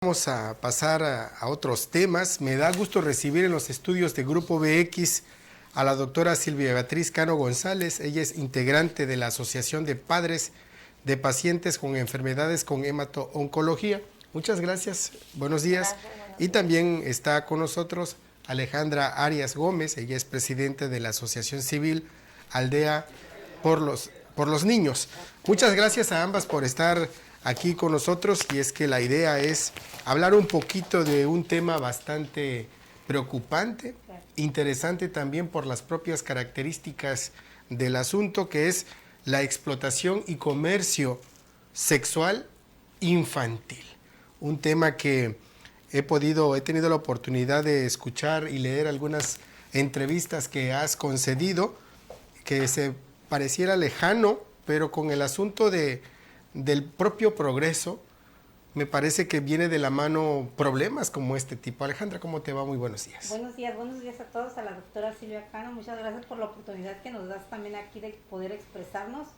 Vamos a pasar a otros temas. Me da gusto recibir en los estudios de Grupo BX a la doctora Silvia Beatriz Cano González. Ella es integrante de la Asociación de Padres de Pacientes con Enfermedades con Hemato-Oncología. Muchas gracias, buenos días. Y también está con nosotros Alejandra Arias Gómez. Ella es presidente de la Asociación Civil Aldea por los Niños. Muchas gracias a ambas por estar aquí con nosotros, y es que la idea es hablar un poquito de un tema bastante preocupante, interesante también por las propias características del asunto, que es la explotación y comercio sexual infantil. Un tema que he tenido la oportunidad de escuchar y leer algunas entrevistas que has concedido, que se pareciera lejano, pero con el asunto del propio progreso, me parece que viene de la mano problemas como este tipo. Alejandra, ¿cómo te va? Muy buenos días. Buenos días a todos, a la doctora Silvia Cano. Muchas gracias por la oportunidad que nos das también aquí de poder expresarnos.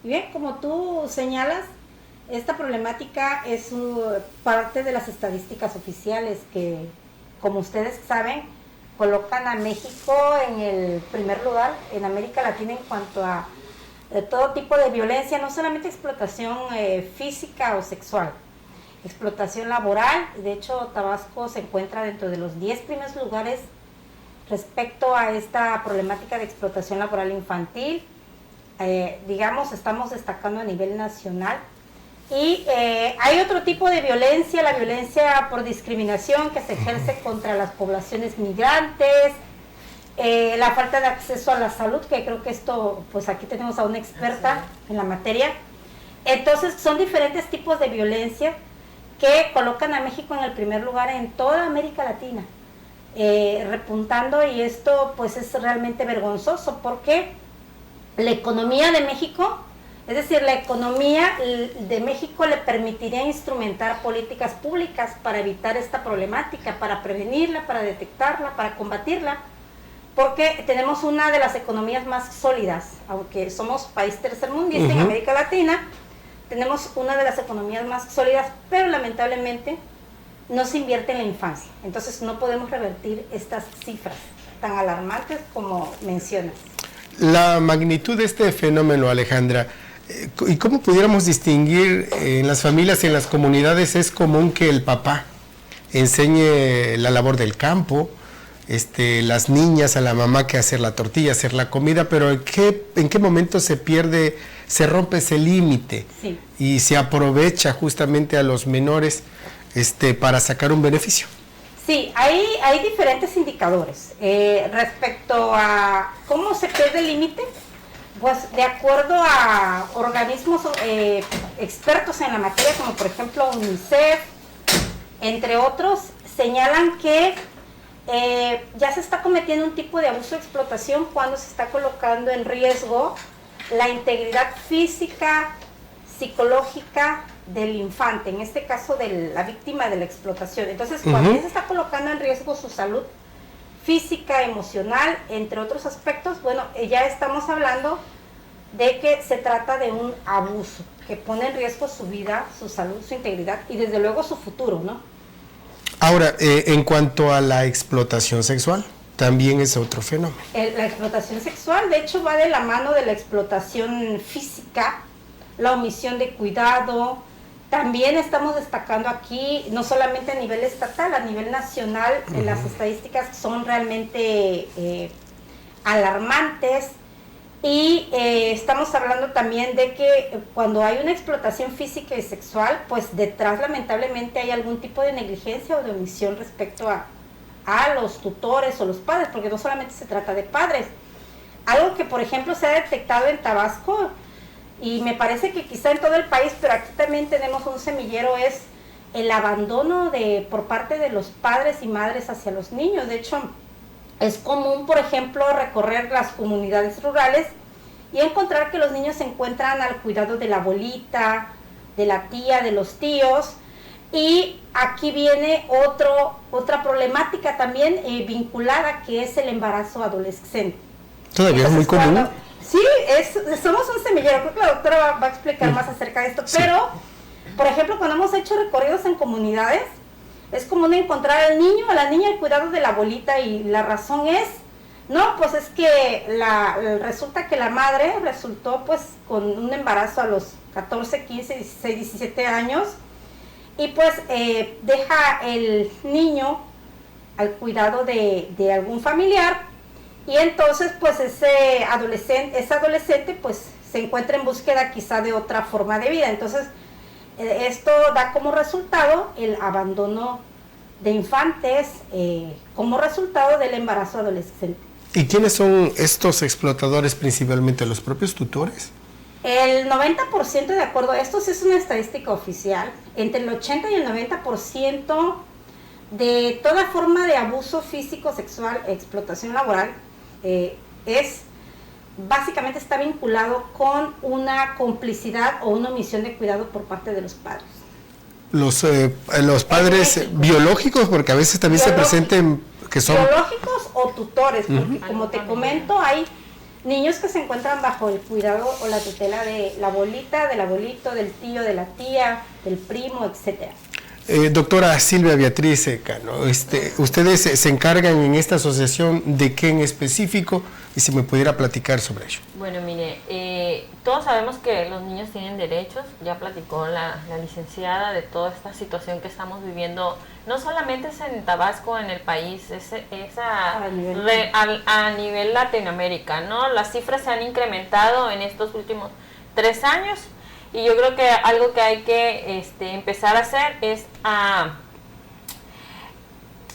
Y bien, como tú señalas, esta problemática es parte de las estadísticas oficiales que, como ustedes saben, colocan a México en el primer lugar en América Latina en cuanto a todo tipo de violencia, no solamente explotación física o sexual, explotación laboral. De hecho, Tabasco se encuentra dentro de los 10 primeros lugares respecto a esta problemática de explotación laboral infantil. Estamos destacando a nivel nacional. Y hay otro tipo de violencia, la violencia por discriminación que se ejerce contra las poblaciones migrantes, la falta de acceso a la salud, que creo que esto, pues aquí tenemos a una experta en la materia. Entonces son diferentes tipos de violencia que colocan a México en el primer lugar en toda América Latina, repuntando, y esto pues es realmente vergonzoso porque la economía de México, es decir, la economía de México le permitiría instrumentar políticas públicas para evitar esta problemática, para prevenirla, para detectarla, para combatirla, porque tenemos una de las economías más sólidas, aunque somos país tercermundista en América Latina, tenemos una de las economías más sólidas, pero lamentablemente no se invierte en la infancia. Entonces no podemos revertir estas cifras tan alarmantes como mencionas. La magnitud de este fenómeno, Alejandra, ¿y cómo pudiéramos distinguir en las familias, en las comunidades? Es común que el papá enseñe la labor del campo, las niñas a la mamá que hacer la tortilla, hacer la comida, pero ¿en qué momento se rompe ese límite? Sí. Y se aprovecha justamente a los menores para sacar un beneficio? Sí, hay diferentes indicadores respecto a cómo se pierde el límite. Pues de acuerdo a organismos expertos en la materia, como por ejemplo UNICEF, entre otros, señalan que ya se está cometiendo un tipo de abuso o explotación cuando se está colocando en riesgo la integridad física, psicológica del infante, en este caso de la víctima de la explotación. Entonces, cuando ya se está colocando en riesgo su salud física, emocional, entre otros aspectos, bueno, ya estamos hablando de que se trata de un abuso que pone en riesgo su vida, su salud, su integridad y desde luego su futuro, ¿no? Ahora, en cuanto a la explotación sexual, también es otro fenómeno. La explotación sexual, de hecho, va de la mano de la explotación física, la omisión de cuidado. También estamos destacando aquí, no solamente a nivel estatal, a nivel nacional, las estadísticas son realmente alarmantes. Y estamos hablando también de que cuando hay una explotación física y sexual, pues detrás lamentablemente hay algún tipo de negligencia o de omisión respecto a los tutores o los padres, porque no solamente se trata de padres. Algo que por ejemplo se ha detectado en Tabasco, y me parece que quizá en todo el país, pero aquí también tenemos un semillero, es el abandono por parte de los padres y madres hacia los niños. De hecho, es común, por ejemplo, recorrer las comunidades rurales y encontrar que los niños se encuentran al cuidado de la abuelita, de la tía, de los tíos. Y aquí viene otra problemática también vinculada, que es el embarazo adolescente. Todavía es muy común. Sí, somos un semillero. Creo que la doctora va a explicar más acerca de esto. Pero, por ejemplo, cuando hemos hecho recorridos en comunidades, es común encontrar al niño o a la niña al cuidado de la abuelita, y la razón es, no, pues es que resulta que la madre resultó pues con un embarazo a los 14, 15, 16, 17 años, y pues deja el niño al cuidado de algún familiar, y entonces pues esa adolescente pues se encuentra en búsqueda quizá de otra forma de vida. Entonces esto da como resultado el abandono de infantes como resultado del embarazo adolescente. ¿Y quiénes son estos explotadores principalmente? ¿Los propios tutores? El 90%, de acuerdo a esto, sí es una estadística oficial, entre el 80 y el 90% de toda forma de abuso físico, sexual, explotación laboral, básicamente está vinculado con una complicidad o una omisión de cuidado por parte de los padres. Los padres biológicos, porque a veces también se presenten que son biológicos o tutores, porque como te comento, hay niños que se encuentran bajo el cuidado o la tutela de la abuelita, del abuelito, del tío, de la tía, del primo, etcétera. Doctora Silvia Beatriz Cano, ustedes se encargan en esta asociación de qué en específico, y si me pudiera platicar sobre ello. Bueno, mire, todos sabemos que los niños tienen derechos, ya platicó la licenciada de toda esta situación que estamos viviendo, no solamente es en Tabasco, en el país, es a nivel Latinoamérica, ¿no? Las cifras se han incrementado en estos últimos 3 años. Y yo creo que algo que hay que empezar a hacer es a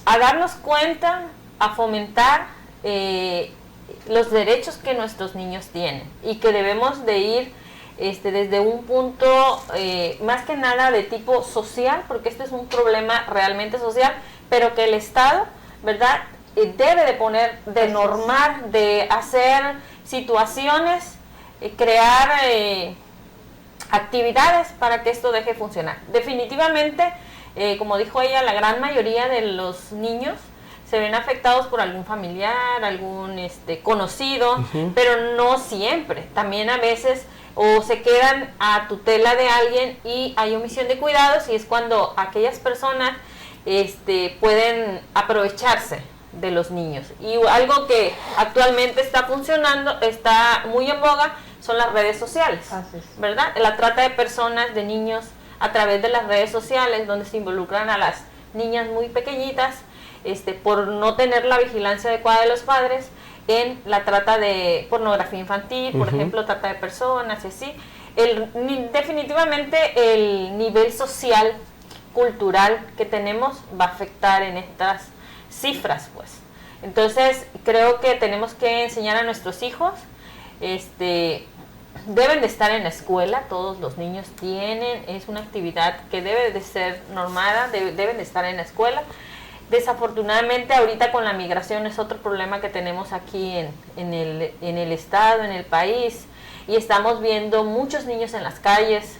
darnos cuenta, a fomentar los derechos que nuestros niños tienen, y que debemos de ir desde un punto más que nada de tipo social, porque este es un problema realmente social, pero que el Estado, ¿verdad?, debe de normar, de hacer situaciones, crear actividades para que esto deje de funcionar. Definitivamente, como dijo ella, la gran mayoría de los niños se ven afectados por algún familiar, algún conocido, pero no siempre. También a veces o se quedan a tutela de alguien y hay omisión de cuidados, y es cuando aquellas personas pueden aprovecharse de los niños. Y algo que actualmente está funcionando, está muy en boga, son las redes sociales, ¿verdad? La trata de personas, de niños, a través de las redes sociales, donde se involucran a las niñas muy pequeñitas, por no tener la vigilancia adecuada de los padres, en la trata de pornografía infantil, por ejemplo, trata de personas y así. Definitivamente el nivel social, cultural que tenemos va a afectar en estas cifras, pues. Entonces, creo que tenemos que enseñar a nuestros hijos, deben de estar en la escuela, todos los niños es una actividad que debe de ser normada, deben de estar en la escuela. Desafortunadamente ahorita con la migración es otro problema que tenemos aquí en el estado, en el país, y estamos viendo muchos niños en las calles,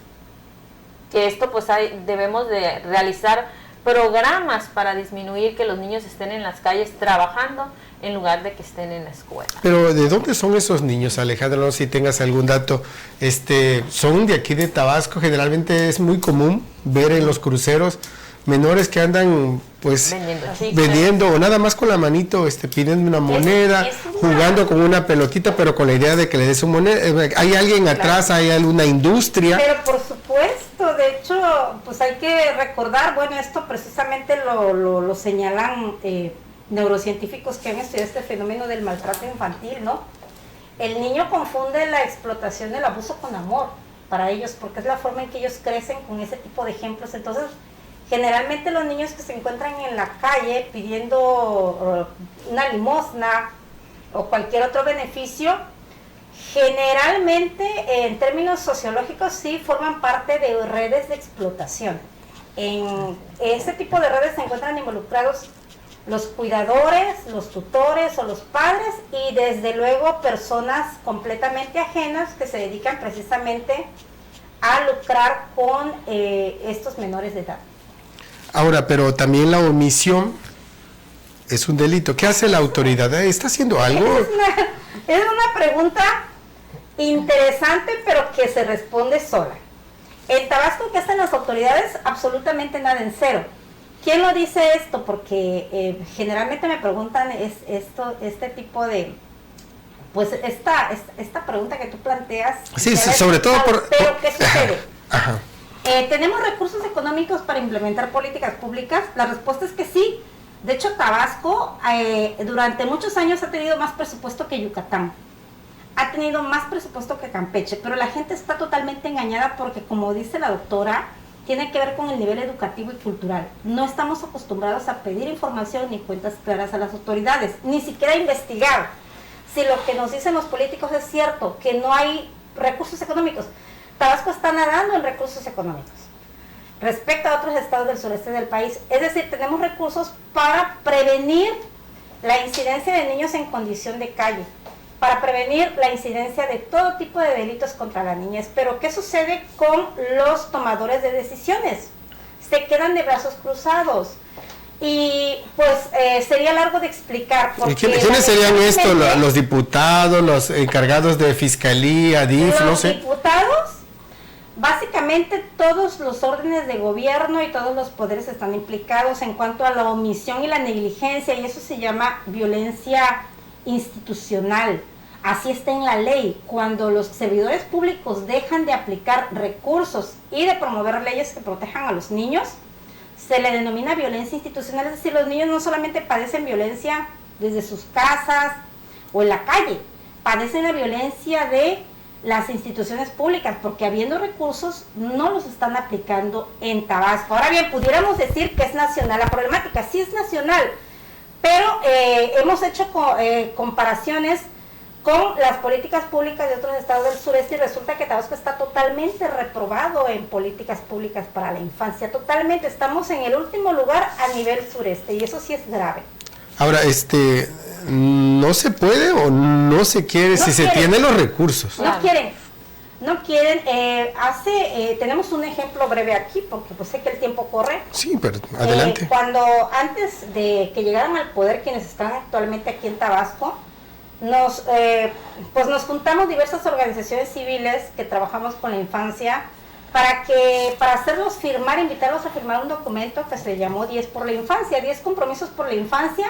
que esto pues debemos de realizar programas para disminuir que los niños estén en las calles trabajando en lugar de que estén en la escuela. Pero ¿de dónde son esos niños, Alejandra? No sé si tengas algún dato. Son de aquí de Tabasco. Generalmente es muy común ver en los cruceros menores que andan pues vendiendo o nada más con la manito, pidiendo una moneda, jugando con una pelotita, pero con la idea de que le des una moneda. Hay alguien atrás, hay alguna industria. Pero por supuesto, de hecho, pues hay que recordar, bueno, esto precisamente lo señalan neurocientíficos que han estudiado este fenómeno del maltrato infantil, ¿no? El niño confunde la explotación del abuso con amor para ellos, porque es la forma en que ellos crecen con ese tipo de ejemplos. Entonces, generalmente los niños que se encuentran en la calle pidiendo una limosna o cualquier otro beneficio, generalmente en términos sociológicos sí forman parte de redes de explotación. En ese tipo de redes se encuentran involucrados los cuidadores, los tutores o los padres, y desde luego personas completamente ajenas que se dedican precisamente a lucrar con estos menores de edad. Ahora, pero también la omisión es un delito. ¿Qué hace la autoridad? ¿Está haciendo algo? Es una pregunta interesante, pero que se responde sola. En Tabasco, ¿qué hacen las autoridades? Absolutamente nada, en cero. ¿Quién lo dice esto? Porque generalmente me preguntan este tipo de, pues esta pregunta que tú planteas. Sí, sobre todo Pero ¿qué sucede? Ajá. ¿Tenemos recursos económicos para implementar políticas públicas? La respuesta es que sí. De hecho, Tabasco durante muchos años ha tenido más presupuesto que Yucatán. Ha tenido más presupuesto que Campeche, pero la gente está totalmente engañada porque, como dice la doctora, tiene que ver con el nivel educativo y cultural. No estamos acostumbrados a pedir información ni cuentas claras a las autoridades, ni siquiera a investigar si lo que nos dicen los políticos es cierto, que no hay recursos económicos. Tabasco está nadando en recursos económicos respecto a otros estados del sureste del país. Es decir, tenemos recursos para prevenir la incidencia de niños en condición de calle, para prevenir la incidencia de todo tipo de delitos contra la niñez. Pero ¿qué sucede con los tomadores de decisiones? Se quedan de brazos cruzados. Y pues sería largo de explicar. ¿Y quiénes serían estos? ¿Los diputados, los encargados de fiscalía, DIF, no sé? Los diputados, básicamente todos los órdenes de gobierno y todos los poderes están implicados en cuanto a la omisión y la negligencia, y eso se llama violencia institucional. Así está en la ley. Cuando los servidores públicos dejan de aplicar recursos y de promover leyes que protejan a los niños, se le denomina violencia institucional. Es decir, los niños no solamente padecen violencia desde sus casas o en la calle, padecen la violencia de las instituciones públicas, porque habiendo recursos no los están aplicando en Tabasco. Ahora bien, pudiéramos decir que es nacional la problemática. Sí es nacional, pero hemos hecho comparaciones con las políticas públicas de otros estados del sureste y resulta que Tabasco está totalmente reprobado en políticas públicas para la infancia. Totalmente, estamos en el último lugar a nivel sureste y eso sí es grave. Ahora, no se puede o no se quiere si se tienen los recursos. No quieren. Tenemos un ejemplo breve aquí porque pues sé que el tiempo corre. Sí, pero adelante. Cuando antes de que llegaran al poder quienes están actualmente aquí en Tabasco, nos juntamos diversas organizaciones civiles que trabajamos con la infancia para hacerlos firmar, invitarlos a firmar un documento que se llamó 10 por la infancia, 10 compromisos por la infancia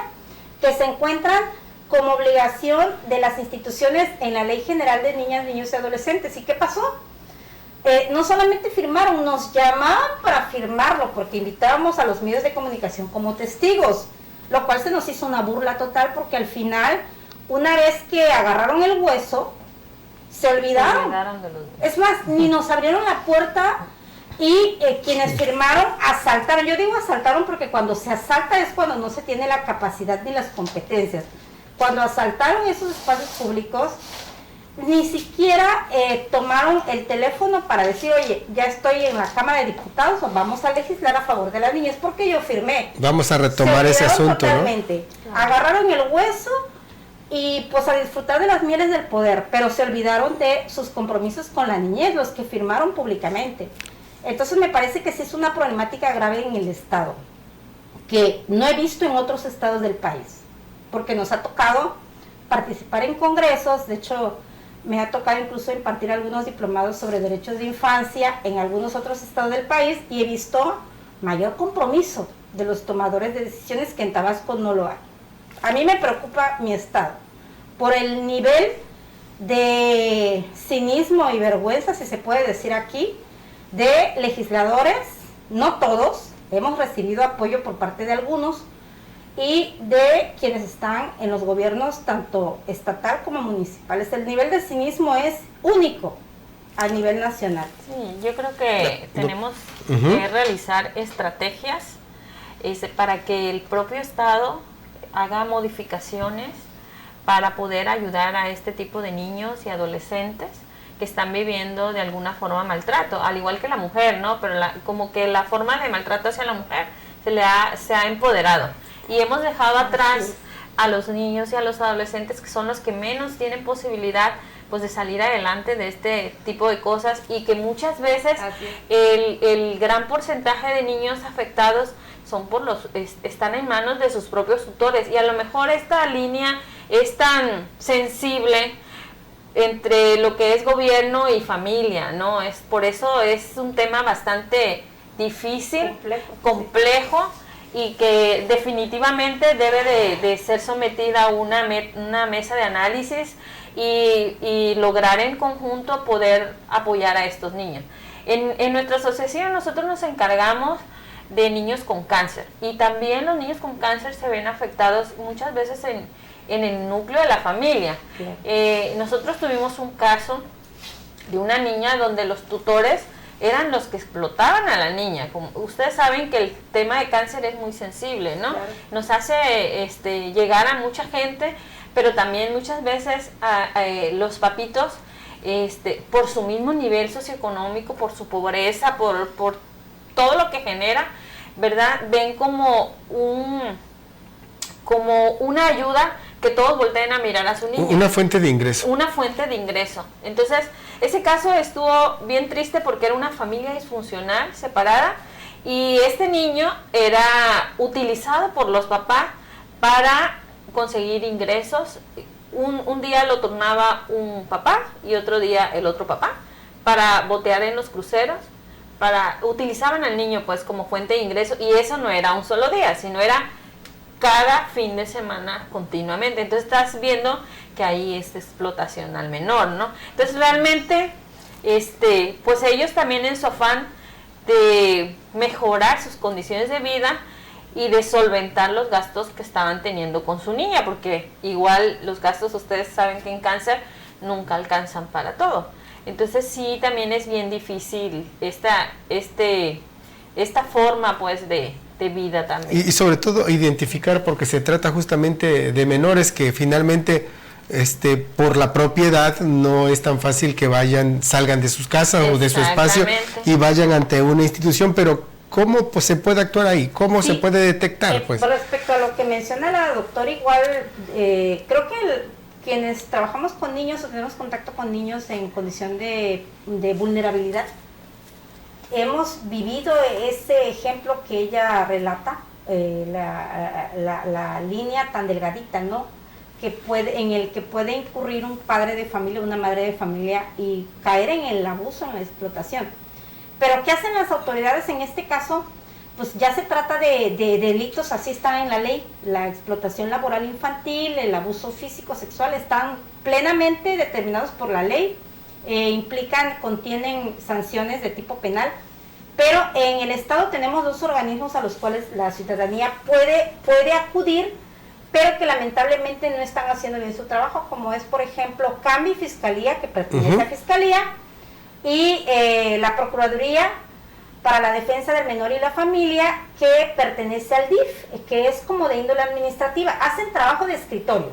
que se encuentran como obligación de las instituciones en la Ley General de Niñas, Niños y Adolescentes. ¿Y qué pasó? No solamente firmaron, nos llamaban para firmarlo porque invitábamos a los medios de comunicación como testigos, lo cual se nos hizo una burla total porque al final, una vez que agarraron el hueso, se olvidaron de los... Es más, ni nos abrieron la puerta y quienes firmaron asaltaron. Yo digo asaltaron porque cuando se asalta es cuando no se tiene la capacidad ni las competencias. Cuando asaltaron esos espacios públicos, ni siquiera tomaron el teléfono para decir, oye, ya estoy en la Cámara de Diputados, o vamos a legislar a favor de las niñas, porque yo firmé. Vamos a retomar ese asunto, totalmente, ¿no? Agarraron el hueso y pues a disfrutar de las mieles del poder, pero se olvidaron de sus compromisos con la niñez, los que firmaron públicamente. Entonces me parece que sí es una problemática grave en el Estado, que no he visto en otros estados del país, porque nos ha tocado participar en congresos. De hecho, me ha tocado incluso impartir algunos diplomados sobre derechos de infancia en algunos otros estados del país y he visto mayor compromiso de los tomadores de decisiones que en Tabasco no lo hay. A mí me preocupa mi estado por el nivel de cinismo y vergüenza, si se puede decir aquí, de legisladores, no todos, hemos recibido apoyo por parte de algunos, y de quienes están en los gobiernos tanto estatal como municipales. El nivel de cinismo es único a nivel nacional. Sí, yo creo que tenemos que realizar estrategias para que el propio Estado haga modificaciones para poder ayudar a este tipo de niños y adolescentes que están viviendo de alguna forma maltrato, al igual que la mujer, ¿no? Pero como que la forma de maltrato hacia la mujer se ha empoderado. Y hemos dejado atrás a los niños y a los adolescentes, que son los que menos tienen posibilidad pues de salir adelante de este tipo de cosas, y que muchas veces el gran porcentaje de niños afectados son están en manos de sus propios tutores, y a lo mejor esta línea es tan sensible entre lo que es gobierno y familia, ¿no? Por eso es un tema bastante difícil, complejo, y que definitivamente debe de ser sometida a una mesa de análisis y lograr en conjunto poder apoyar a estos niños. En nuestra asociación nosotros nos encargamos de niños con cáncer, y también los niños con cáncer se ven afectados muchas veces en el núcleo de la familia. Nosotros tuvimos un caso de una niña donde los tutores eran los que explotaban a la niña. Como ustedes saben que el tema de cáncer es muy sensible, ¿no? Claro. Nos hace llegar a mucha gente, pero también muchas veces los papitos, por su mismo nivel socioeconómico, por su pobreza, por todo lo que genera, ¿verdad? Ven como una ayuda que todos volteen a mirar a su niño. Una fuente de ingreso. Una fuente de ingreso. Entonces, ese caso estuvo bien triste porque era una familia disfuncional, separada, y este niño era utilizado por los papás para conseguir ingresos. Un día lo turnaba un papá y otro día el otro papá para botear en los cruceros. Utilizaban al niño pues como fuente de ingreso, y eso no era un solo día, sino era cada fin de semana continuamente. Entonces estás viendo que ahí es explotación al menor, ¿no? Entonces realmente, pues ellos también en su afán de mejorar sus condiciones de vida y de solventar los gastos que estaban teniendo con su niña, porque igual los gastos, ustedes saben que en cáncer nunca alcanzan para todo. Entonces sí, también es bien difícil esta forma pues de vida también. Y sobre todo identificar, porque se trata justamente de menores que finalmente por la propiedad no es tan fácil que salgan de sus casas o de su espacio y vayan ante una institución, pero ¿cómo pues se puede actuar ahí? ¿Cómo se puede detectar? Pues respecto a lo que menciona la doctora, igual creo que quienes trabajamos con niños o tenemos contacto con niños en condición de vulnerabilidad, hemos vivido ese ejemplo que ella relata, la línea tan delgadita, ¿no? En el que puede incurrir un padre de familia, una madre de familia, y caer en el abuso, en la explotación. Pero ¿qué hacen las autoridades en este caso? Pues ya se trata de delitos, así está en la ley, la explotación laboral infantil, el abuso físico, sexual, están plenamente determinados por la ley, contienen sanciones de tipo penal, pero en el Estado tenemos dos organismos a los cuales la ciudadanía puede acudir, pero que lamentablemente no están haciendo bien su trabajo, como es, por ejemplo, CAMBI Fiscalía, que pertenece a Fiscalía, y la Procuraduría para la Defensa del Menor y la Familia, que pertenece al DIF, que es como de índole administrativa. Hacen trabajo de escritorio,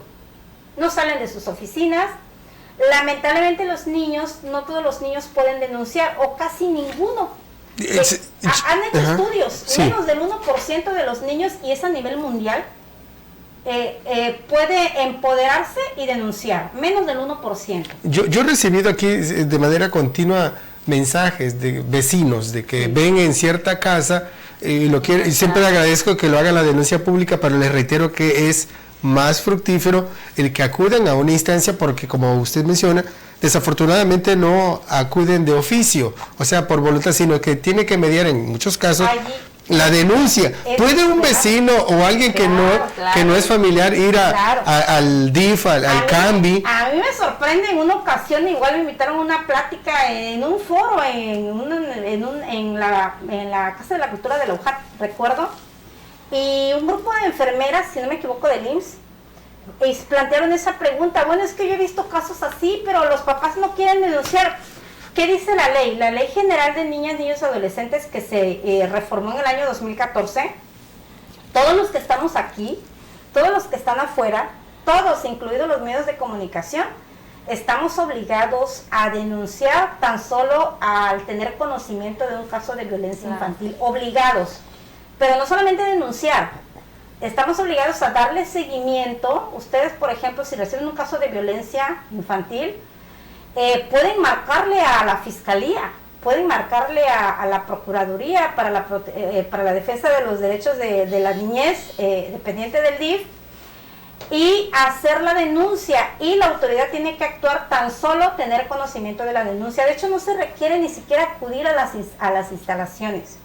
no salen de sus oficinas. Lamentablemente los niños, no todos los niños pueden denunciar, o casi ninguno. Han hecho estudios, menos del 1% de los niños, y es a nivel mundial, puede empoderarse y denunciar, menos del 1%. Yo he recibido aquí de manera continua mensajes de vecinos de que ven en cierta casa y siempre agradezco que lo hagan la denuncia pública, pero les reitero que es más fructífero el que acudan a una instancia, porque como usted menciona, desafortunadamente no acuden de oficio, o sea, por voluntad, sino que tiene que mediar en muchos casos la denuncia. ¿Puede un vecino o alguien que no es familiar ir al DIF, al CAMBI? A mí me sorprende, en una ocasión igual me invitaron a una plática en un foro en la Casa de la Cultura de la UJAT, recuerdo, y un grupo de enfermeras, si no me equivoco, del IMSS, plantearon esa pregunta. Bueno, es que yo he visto casos así, pero los papás no quieren denunciar. ¿Qué dice la ley? La Ley General de Niñas, Niños y Adolescentes, que se reformó en el año 2014, todos los que estamos aquí, todos los que están afuera, todos, incluidos los medios de comunicación, estamos obligados a denunciar tan solo al tener conocimiento de un caso de violencia infantil, obligados. Pero no solamente denunciar, estamos obligados a darle seguimiento. Ustedes, por ejemplo, si reciben un caso de violencia infantil, pueden marcarle a la Fiscalía, pueden marcarle a la Procuraduría para la Defensa de los Derechos de la Niñez, dependiente del DIF, y hacer la denuncia, y la autoridad tiene que actuar tan solo tener conocimiento de la denuncia. De hecho, no se requiere ni siquiera acudir a las instalaciones.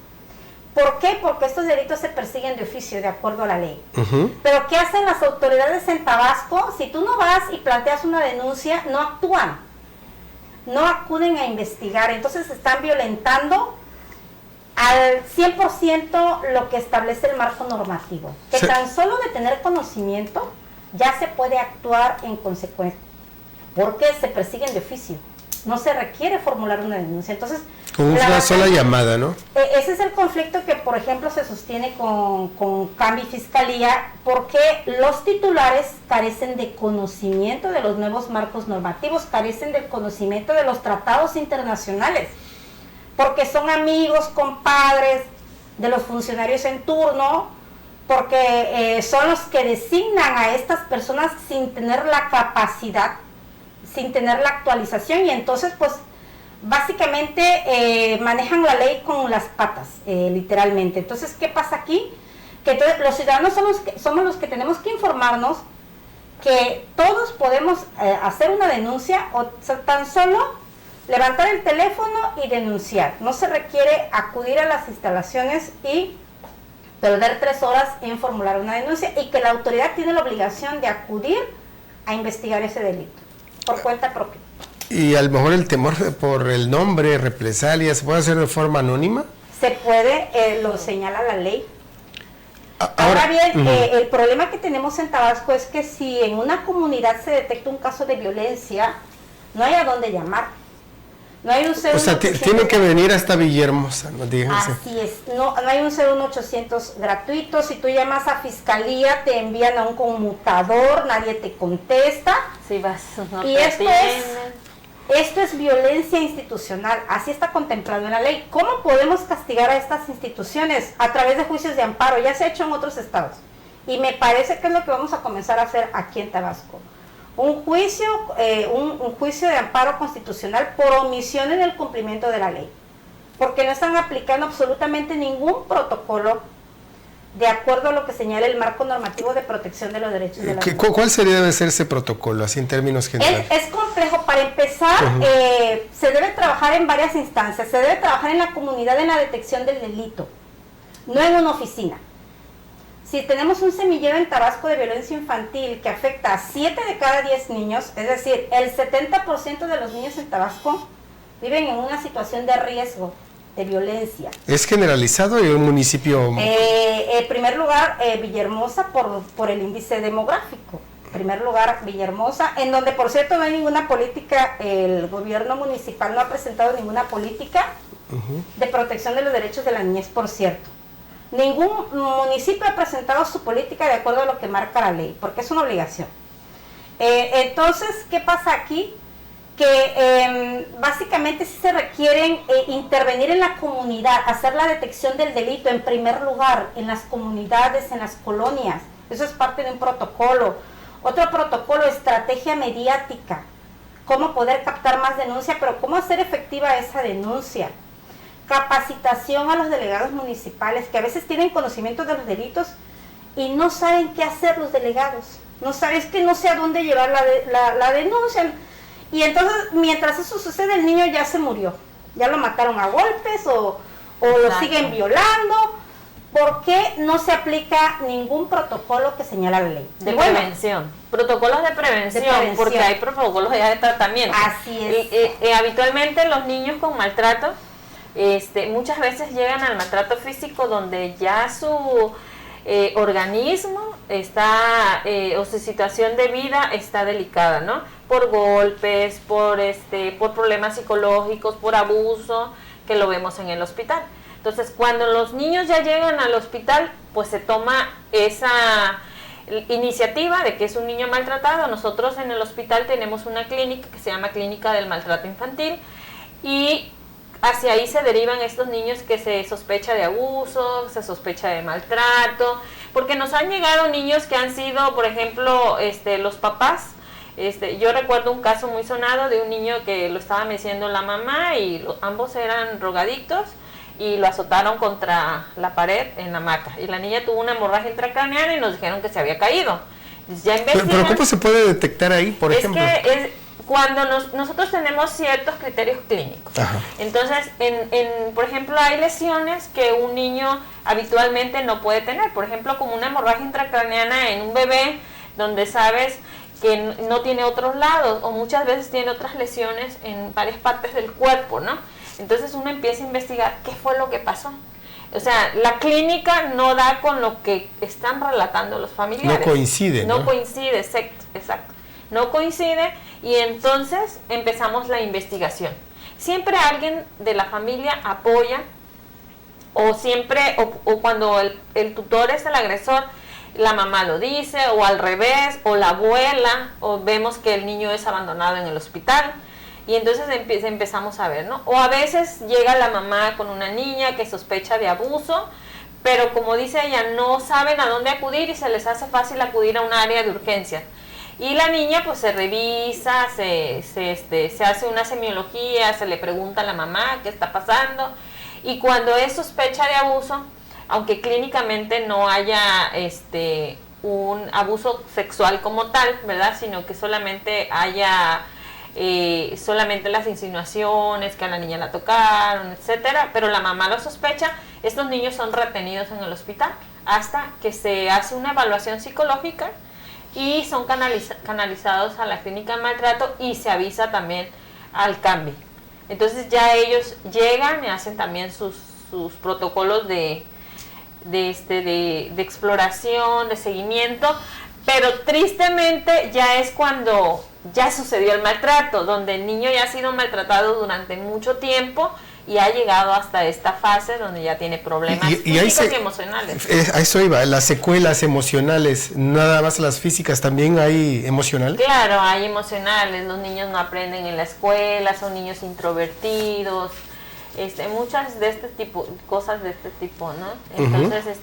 ¿Por qué? Porque estos delitos se persiguen de oficio, de acuerdo a la ley. Ujú. Pero ¿qué hacen las autoridades en Tabasco? Si tú no vas y planteas una denuncia, no actúan, no acuden a investigar. Entonces están violentando al 100% lo que establece el marco normativo. Que Sí. tan solo de tener conocimiento ya se puede actuar en consecuencia, porque se persiguen de oficio. No se requiere formular una denuncia. Entonces, Con la una verdad, sola llamada, ¿no? ese es el conflicto que, por ejemplo, se sostiene con CAMBI y Fiscalía, porque los titulares carecen de conocimiento de los nuevos marcos normativos, carecen del conocimiento de los tratados internacionales, porque son amigos, compadres de los funcionarios en turno, porque son los que designan a estas personas sin tener la capacidad, sin tener la actualización, y entonces pues básicamente manejan la ley con las patas, literalmente. Entonces, ¿qué pasa aquí? Que entonces, los ciudadanos somos los que tenemos que informarnos que todos podemos hacer una denuncia, o sea, tan solo levantar el teléfono y denunciar. No se requiere acudir a las instalaciones y perder 3 horas en formular una denuncia, y que la autoridad tiene la obligación de acudir a investigar ese delito por cuenta propia. Y a lo mejor el temor por el nombre, represalia, ¿se puede hacer de forma anónima? Se puede, lo señala la ley. Ahora Ahora bien, ujú. el problema que tenemos en Tabasco es que si en una comunidad se detecta un caso de violencia, no hay a dónde llamar. No hay un 01800. O sea, tiene que venir hasta Villahermosa, ¿no? Díganse. Así es, no hay un 01800 gratuito. Si tú llamas a Fiscalía, te envían a un conmutador, nadie te contesta. Si vas, no Y te esto es violencia institucional, así está contemplado en la ley. ¿Cómo podemos castigar a estas instituciones? A través de juicios de amparo, ya se ha hecho en otros estados. Y me parece que es lo que vamos a comenzar a hacer aquí en Tabasco. Un juicio de amparo constitucional por omisión en el cumplimiento de la ley. Porque no están aplicando absolutamente ningún protocolo de acuerdo a lo que señala el marco normativo de protección de los derechos de la mujer. ¿Cuál sería debe ser ese protocolo, así en términos generales? Es complejo. Para empezar, se debe trabajar en varias instancias. Se debe trabajar en la comunidad en la detección del delito, no en una oficina. Si tenemos un semillero en Tabasco de violencia infantil que afecta a 7 de cada 10 niños, es decir, el 70% de los niños en Tabasco viven en una situación de riesgo de violencia. ¿Es generalizado en un municipio? En primer lugar, Villahermosa por el índice demográfico. En primer lugar, Villahermosa, en donde por cierto no hay ninguna política, el gobierno municipal no ha presentado ninguna política de protección de los derechos de la niñez, por cierto. Ningún municipio ha presentado su política de acuerdo a lo que marca la ley, porque es una obligación. Entonces, ¿qué pasa aquí? Que básicamente sí se requieren intervenir en la comunidad, hacer la detección del delito en primer lugar, en las comunidades, en las colonias. Eso es parte de un protocolo. Otro protocolo, estrategia mediática. Cómo poder captar más denuncia, pero cómo hacer efectiva esa denuncia. Capacitación a los delegados municipales, que a veces tienen conocimiento de los delitos y no saben qué hacer los delegados. No saben, es que no sé a dónde llevar la denuncia. Y entonces, mientras eso sucede, el niño ya se murió. Ya lo mataron a golpes o lo siguen violando. ¿Por qué no se aplica ningún protocolo que señala la ley? De prevención. Protocolos de prevención, porque hay protocolos ya de tratamiento. Así es. Habitualmente los niños con maltrato, muchas veces llegan al maltrato físico donde ya su organismo está, o su situación de vida está delicada, ¿no? Por golpes, por problemas psicológicos, por abuso, que lo vemos en el hospital. Entonces, cuando los niños ya llegan al hospital, pues se toma esa iniciativa de que es un niño maltratado. Nosotros en el hospital tenemos una clínica que se llama Clínica del Maltrato Infantil, y hacia ahí se derivan estos niños que se sospecha de abuso, se sospecha de maltrato, porque nos han llegado niños que han sido, por ejemplo, los papás. Yo recuerdo un caso muy sonado de un niño que lo estaba meciendo la mamá y ambos eran drogadictos y lo azotaron contra la pared en la hamaca. Y la niña tuvo una hemorragia intracraneal y nos dijeron que se había caído. Ya pero ¿cómo se puede detectar ahí, por ejemplo? Es que cuando nosotros tenemos ciertos criterios clínicos. Ajá. Entonces, por ejemplo, hay lesiones que un niño habitualmente no puede tener. Por ejemplo, como una hemorragia intracraneana en un bebé, donde sabes que no tiene otros lados, o muchas veces tiene otras lesiones en varias partes del cuerpo, ¿no? Entonces uno empieza a investigar qué fue lo que pasó. O sea, la clínica no da con lo que están relatando los familiares. No coincide, ¿no? No coincide, exacto. No coincide, y entonces empezamos la investigación. Siempre alguien de la familia apoya, o siempre, o cuando el tutor es el agresor, la mamá lo dice, o al revés, o la abuela, o vemos que el niño es abandonado en el hospital, y entonces empezamos a ver, ¿no? O a veces llega la mamá con una niña que sospecha de abuso, pero como dice ella, no saben a dónde acudir y se les hace fácil acudir a un área de urgencias. Y la niña pues se revisa, se hace una semiología, se le pregunta a la mamá qué está pasando, y cuando es sospecha de abuso, aunque clínicamente no haya un abuso sexual como tal, ¿verdad? Sino que solamente haya solamente las insinuaciones que a la niña la tocaron, etcétera, pero la mamá lo sospecha, estos niños son retenidos en el hospital hasta que se hace una evaluación psicológica y son canalizados a la clínica de maltrato y se avisa también al CAMBI. Entonces ya ellos llegan y hacen también sus protocolos de exploración, de seguimiento, pero tristemente ya es cuando ya sucedió el maltrato, donde el niño ya ha sido maltratado durante mucho tiempo y ha llegado hasta esta fase donde ya tiene problemas físicos y emocionales. A eso iba, las secuelas emocionales, nada más las físicas, ¿también hay emocionales? Claro, hay emocionales, los niños no aprenden en la escuela, son niños introvertidos, muchas de este tipo, cosas de este tipo, ¿no? Entonces,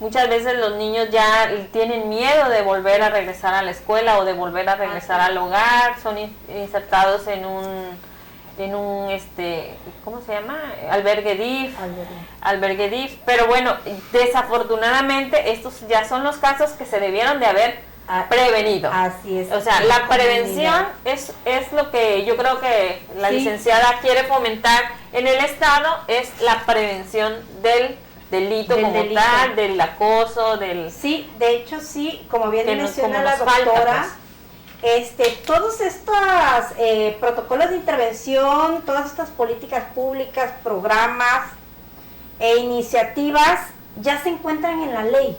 muchas veces los niños ya tienen miedo de volver a regresar a la escuela o de volver a regresar al hogar, son insertados en un ¿cómo se llama? Albergue DIF, pero bueno, desafortunadamente estos ya son los casos que se debieron de haber prevenido. Así es. O sea, la prevención es lo que yo creo que la licenciada quiere fomentar en el Estado, es la prevención del delito tal, del acoso, del... Sí, de hecho sí, como bien menciona la doctora, todos estos protocolos de intervención, todas estas políticas públicas, programas e iniciativas ya se encuentran en la ley.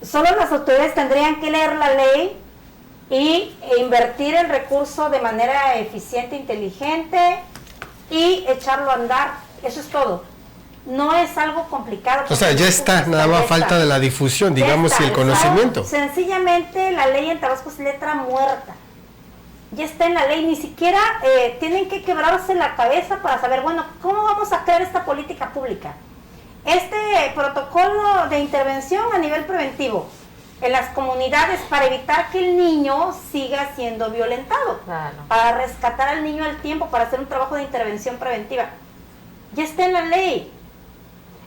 Solo las autoridades tendrían que leer la ley e invertir el recurso de manera eficiente, inteligente y echarlo a andar. Eso es todo. No es algo complicado. O sea, ya está, nada más falta de la difusión, digamos, y el conocimiento. Sencillamente la ley en Tabasco es letra muerta. Ya está en la ley, ni siquiera tienen que quebrarse la cabeza para saber, bueno, ¿cómo vamos a crear esta política pública? Este protocolo de intervención a nivel preventivo en las comunidades para evitar que el niño siga siendo violentado, claro, para rescatar al niño al tiempo, para hacer un trabajo de intervención preventiva. Ya está en la ley.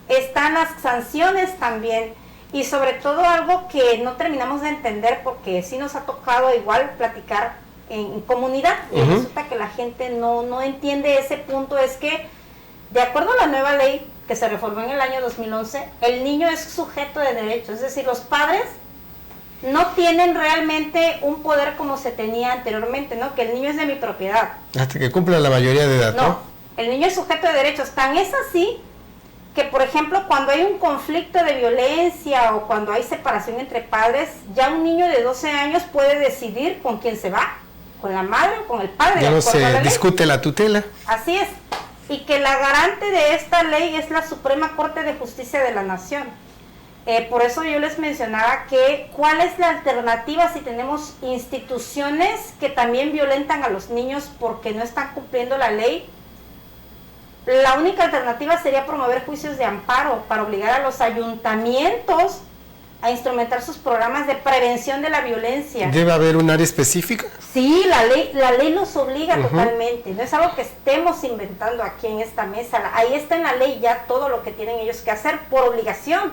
Están las sanciones también, y sobre todo algo que no terminamos de entender porque sí nos ha tocado igual platicar en comunidad, y resulta que la gente no entiende ese punto, es que de acuerdo a la nueva ley que se reformó en el año 2011, el niño es sujeto de derechos, es decir, los padres no tienen realmente un poder como se tenía anteriormente, ¿no? Que el niño es de mi propiedad. Hasta que cumpla la mayoría de edad, ¿no? El niño es sujeto de derechos, tan es así que, por ejemplo, cuando hay un conflicto de violencia o cuando hay separación entre padres, ya un niño de 12 años puede decidir con quién se va, con la madre o con el padre. Ya no se discute la tutela. Así es, y que la garante de esta ley es la Suprema Corte de Justicia de la Nación. Por eso yo les mencionaba que cuál es la alternativa si tenemos instituciones que también violentan a los niños porque no están cumpliendo la ley. La única alternativa sería promover juicios de amparo para obligar a los ayuntamientos a instrumentar sus programas de prevención de la violencia. ¿Debe haber un área específica? Sí, la ley los obliga totalmente. No es algo que estemos inventando aquí en esta mesa. Ahí está en la ley ya todo lo que tienen ellos que hacer por obligación.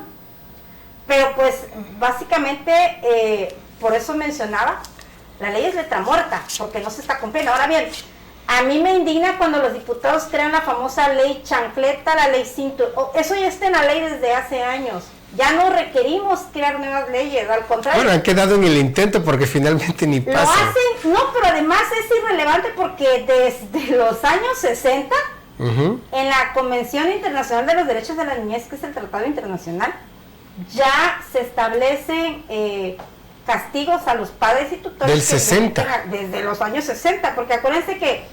Pero pues básicamente, por eso mencionaba La ley es letra muerta, porque no se está cumpliendo. Ahora bien, a mí me indigna cuando los diputados crean la famosa ley chancleta, la ley cinturón. Eso ya está en la ley desde hace años. Ya no requerimos crear nuevas leyes, al contrario. Bueno, han quedado en el intento porque finalmente ni pasa. Lo hacen, no, pero además es irrelevante porque desde los años 60, en la Convención Internacional de los Derechos de la Niñez, que es el Tratado Internacional, ya se establecen castigos a los padres y tutores. Del 60. Desde los años 60, porque acuérdense que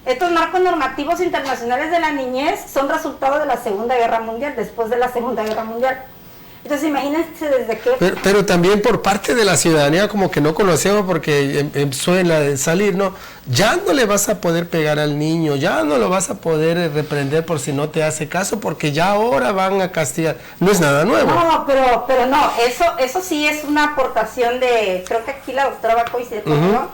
estos marcos normativos internacionales de la niñez son resultado de la Segunda Guerra Mundial, después de la Segunda Guerra Mundial. Entonces imagínense desde qué... Pero también por parte de la ciudadanía como que no conocemos porque suele salir, ¿no? Ya no le vas a poder pegar al niño, ya no lo vas a poder reprender por si no te hace caso porque ya ahora van a castigar. No es nada nuevo. No, pero no, eso sí es una aportación de, creo que aquí la doctora va a coincidir conmigo,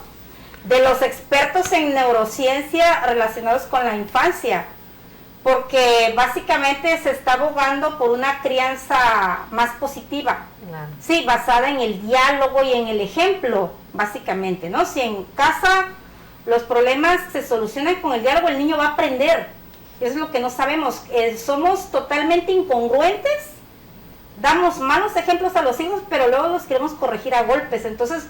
de los expertos en neurociencia relacionados con la infancia. Porque básicamente se está abogando por una crianza más positiva, claro. Sí, basada en el diálogo y en el ejemplo, básicamente, ¿no? Si en casa los problemas se solucionan con el diálogo, el niño va a aprender. Eso es lo que no sabemos. Somos totalmente incongruentes, damos malos ejemplos a los hijos, pero luego los queremos corregir a golpes. Entonces,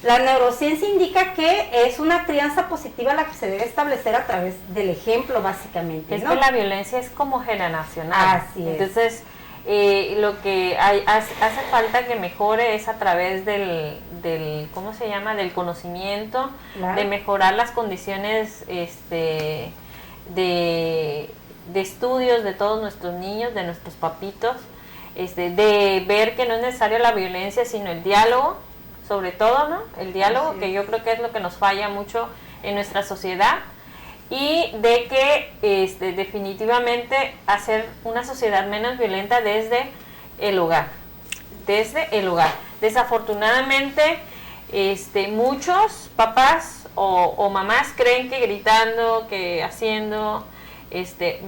la neurociencia indica que es una crianza positiva la que se debe establecer a través del ejemplo, básicamente, ¿no? Es que la violencia es como generacional. Así es. Entonces, lo que hace falta que mejore es a través del ¿cómo se llama? Del conocimiento, claro. De mejorar las condiciones de estudios de todos nuestros niños, de nuestros papitos, de ver que no es necesaria la violencia, sino el diálogo. Sobre todo, ¿no? El diálogo, que yo creo que es lo que nos falla mucho en nuestra sociedad, y de que definitivamente hacer una sociedad menos violenta desde el hogar. Desde el hogar. Desafortunadamente, muchos papás o mamás creen que gritando, que haciendo,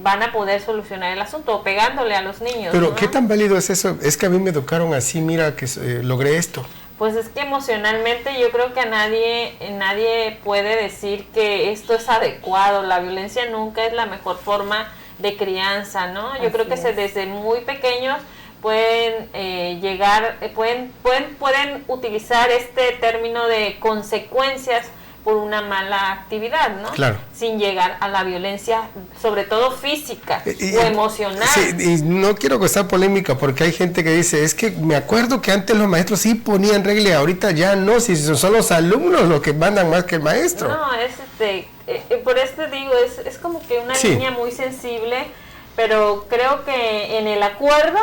van a poder solucionar el asunto, o pegándole a los niños. Pero, ¿no? ¿qué tan válido es eso? Es que a mí me educaron así, mira, que logré esto. Pues es que emocionalmente yo creo que a nadie puede decir que esto es adecuado. La violencia nunca es la mejor forma de crianza, ¿no? Yo creo que desde muy pequeños pueden pueden utilizar este término de consecuencias por una mala actividad, ¿no? Claro. Sin llegar a la violencia, sobre todo física o emocional. Sí, y no quiero causar polémica porque hay gente que dice, es que me acuerdo que antes los maestros sí ponían regla y ahorita ya no, si son los alumnos los que mandan más que el maestro. No, por esto digo, es como que una línea muy sensible, pero creo que en el acuerdo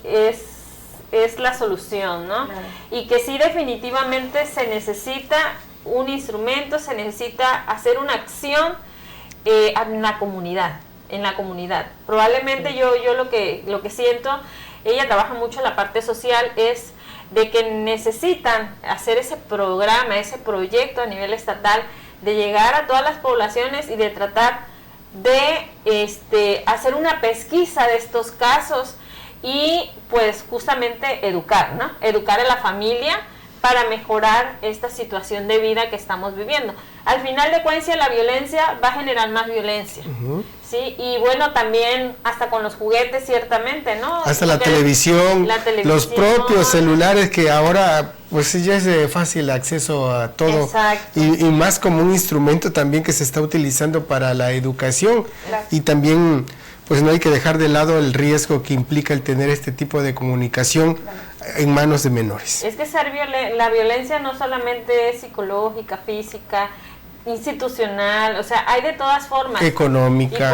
es la solución, ¿no? Claro. Y que sí definitivamente se necesita un instrumento, se necesita hacer una acción en la comunidad. Probablemente yo lo que siento, ella trabaja mucho en la parte social, es de que necesitan hacer ese programa, ese proyecto a nivel estatal, de llegar a todas las poblaciones y de tratar de hacer una pesquisa de estos casos y pues justamente educar, ¿no? Educar a la familia para mejorar esta situación de vida que estamos viviendo. Al final de cuentas, la violencia va a generar más violencia, ¿sí? Y bueno, también hasta con los juguetes, ciertamente, ¿no? Hasta la televisión, los propios celulares, que ahora pues ya es de fácil acceso a todo. Exacto. Y más como un instrumento también que se está utilizando para la educación. Claro. Y también pues no hay que dejar de lado el riesgo que implica el tener este tipo de comunicación en manos de menores. Es que la violencia no solamente es psicológica, física, institucional, o sea, hay de todas formas. Económica.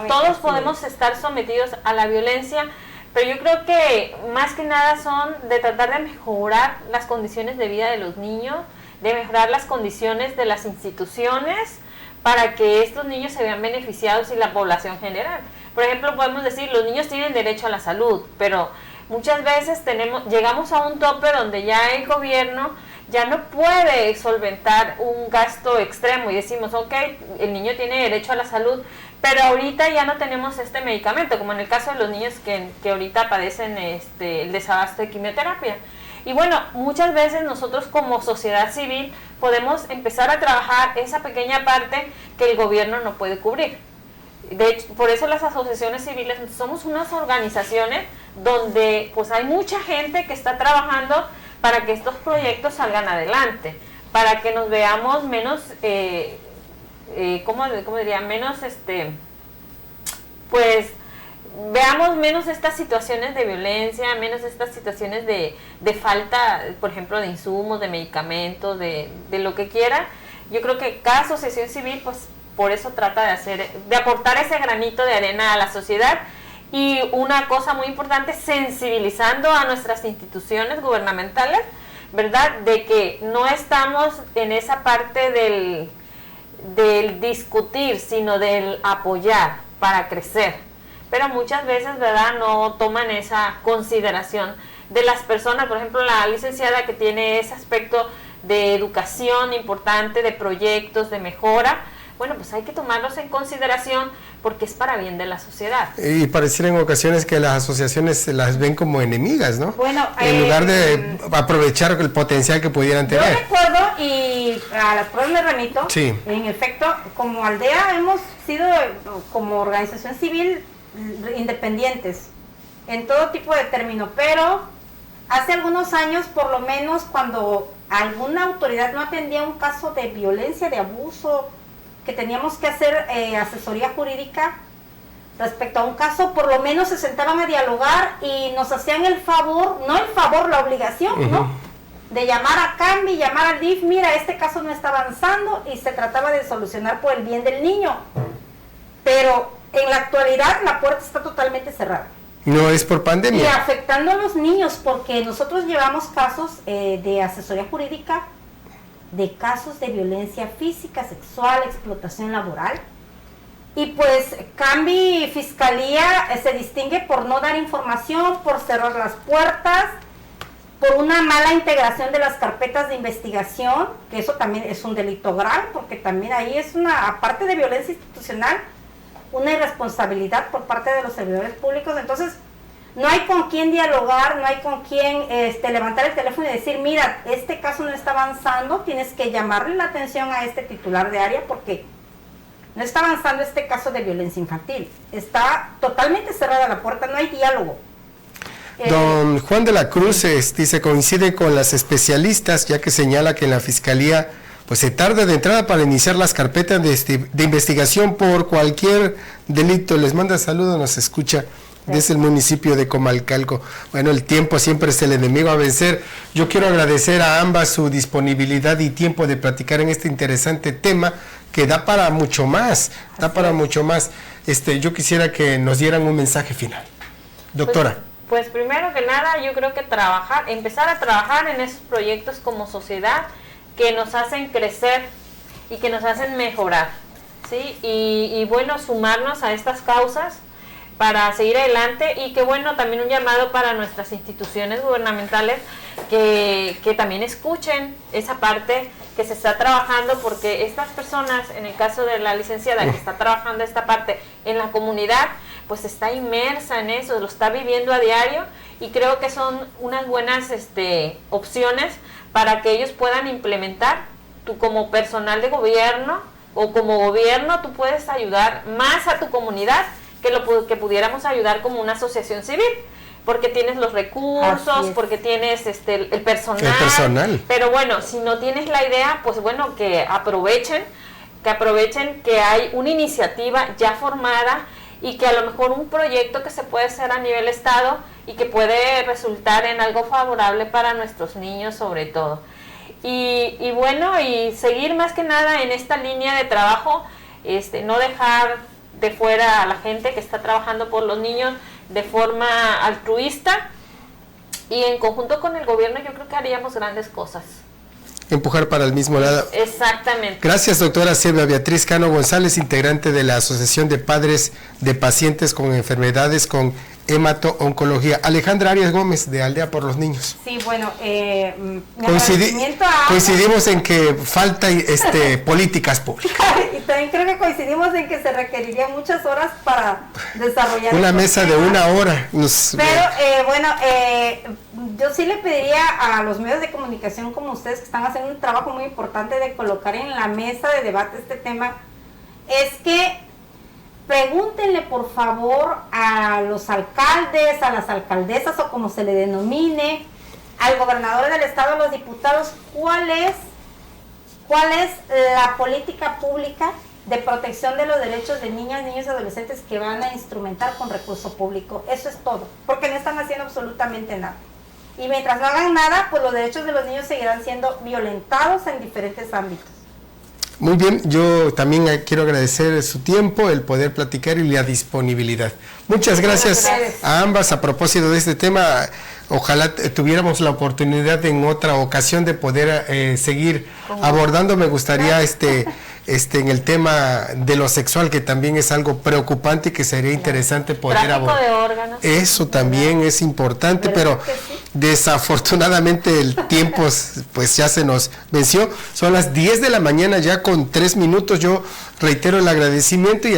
Y todos podemos estar sometidos a la violencia, pero yo creo que más que nada son de tratar de mejorar las condiciones de vida de los niños, de mejorar las condiciones de las instituciones para que estos niños se vean beneficiados y la población general. Por ejemplo, podemos decir, los niños tienen derecho a la salud, pero muchas veces llegamos a un tope donde ya el gobierno ya no puede solventar un gasto extremo y decimos, ok, el niño tiene derecho a la salud, pero ahorita ya no tenemos este medicamento, como en el caso de los niños que ahorita padecen el desabasto de quimioterapia. Y bueno, muchas veces nosotros como sociedad civil podemos empezar a trabajar esa pequeña parte que el gobierno no puede cubrir. De hecho, por eso las asociaciones civiles somos unas organizaciones donde pues hay mucha gente que está trabajando para que estos proyectos salgan adelante, para que nos veamos menos, ¿cómo diría? Menos, pues, veamos menos estas situaciones de violencia, menos estas situaciones de falta, por ejemplo, de insumos, de medicamentos, de lo que quiera. Yo creo que cada asociación civil, pues, por eso trata de aportar ese granito de arena a la sociedad. Y una cosa muy importante, sensibilizando a nuestras instituciones gubernamentales, ¿verdad? De que no estamos en esa parte del discutir, sino del apoyar para crecer. Pero muchas veces, ¿verdad?, no toman esa consideración de las personas. Por ejemplo, la licenciada que tiene ese aspecto de educación importante, de proyectos, de mejora, bueno, pues hay que tomarlos en consideración porque es para bien de la sociedad. Y pareciera en ocasiones que las asociaciones las ven como enemigas, ¿no? Bueno, en lugar de aprovechar el potencial que pudieran tener. Yo recuerdo, y a las pruebas me remito, sí. En efecto, como aldea hemos sido como organización civil independientes en todo tipo de término, pero hace algunos años, por lo menos, cuando alguna autoridad no atendía un caso de violencia, de abuso, que teníamos que hacer asesoría jurídica respecto a un caso, por lo menos se sentaban a dialogar y nos hacían el favor, no el favor, la obligación, ¿no? De llamar a CAMBI, llamar al DIF, mira, este caso no está avanzando, y se trataba de solucionar por el bien del niño. Pero en la actualidad la puerta está totalmente cerrada. No es por pandemia. Y afectando a los niños, porque nosotros llevamos casos de asesoría jurídica, de casos de violencia física, sexual, explotación laboral. Y pues CAMBI, Fiscalía, se distingue por no dar información, por cerrar las puertas, por una mala integración de las carpetas de investigación, que eso también es un delito grave, porque también ahí es una, aparte de violencia institucional, una irresponsabilidad por parte de los servidores públicos. Entonces, no hay con quién dialogar, no hay con quién levantar el teléfono y decir, mira, este caso no está avanzando, tienes que llamarle la atención a este titular de área porque no está avanzando este caso de violencia infantil. Está totalmente cerrada la puerta, no hay diálogo. Don Juan de la Cruz dice, coincide con las especialistas, ya que señala que en la Fiscalía pues se tarda de entrada para iniciar las carpetas de investigación por cualquier delito. Les manda saludos, nos escucha desde el municipio de Comalcalco. Bueno, el tiempo siempre es el enemigo a vencer. Yo quiero agradecer a ambas su disponibilidad y tiempo de platicar en este interesante tema que da para mucho más, para mucho más. Yo quisiera que nos dieran un mensaje final. Doctora. Pues primero que nada, yo creo que empezar a trabajar en esos proyectos como sociedad que nos hacen crecer y que nos hacen mejorar, ¿sí? Y bueno, sumarnos a estas causas para seguir adelante, y que bueno, también un llamado para nuestras instituciones gubernamentales que también escuchen esa parte que se está trabajando, porque estas personas, en el caso de la licenciada que está trabajando esta parte en la comunidad, pues está inmersa en eso, lo está viviendo a diario, y creo que son unas buenas opciones para que ellos puedan implementar. Tú como personal de gobierno o como gobierno, tú puedes ayudar más a tu comunidad que lo que pudiéramos ayudar como una asociación civil, porque tienes los recursos, porque tienes el personal. Pero bueno, si no tienes la idea, pues bueno, que aprovechen que hay una iniciativa ya formada, y que a lo mejor un proyecto que se puede hacer a nivel estado y que puede resultar en algo favorable para nuestros niños sobre todo. Y bueno, y seguir más que nada en esta línea de trabajo, no dejar de fuera a la gente que está trabajando por los niños de forma altruista, y en conjunto con el gobierno yo creo que haríamos grandes cosas. Empujar para el mismo lado. Exactamente. Gracias, doctora Silvia Beatriz Cano González, integrante de la Asociación de Padres de Pacientes con Enfermedades con Hemato-Oncología. Alejandra Arias Gómez, de Aldea por los Niños. Sí, bueno, coincidimos en que falta políticas públicas. Y también creo que coincidimos en que se requerirían muchas horas para desarrollar una mesa de 1 hora. Pero bueno, yo sí le pediría a los medios de comunicación como ustedes, que están haciendo un trabajo muy importante de colocar en la mesa de debate este tema, es que pregúntenle por favor a los alcaldes, a las alcaldesas o como se le denomine, al gobernador del estado, a los diputados, cuál es la política pública de protección de los derechos de niñas, niños y adolescentes que van a instrumentar con recurso público. Eso es todo, porque no están haciendo absolutamente nada. Y mientras no hagan nada, pues los derechos de los niños seguirán siendo violentados en diferentes ámbitos. Muy bien, yo también quiero agradecer su tiempo, el poder platicar y la disponibilidad. Muchas gracias a ambas a propósito de este tema. Ojalá tuviéramos la oportunidad en otra ocasión de poder seguir abordando. Me gustaría en el tema de lo sexual, que también es algo preocupante y que sería interesante poder abordar. Tráfico de órganos. Eso también es importante, pero desafortunadamente el tiempo pues ya se nos venció. Son las 10 de la mañana ya con 3 minutos. Yo reitero el agradecimiento y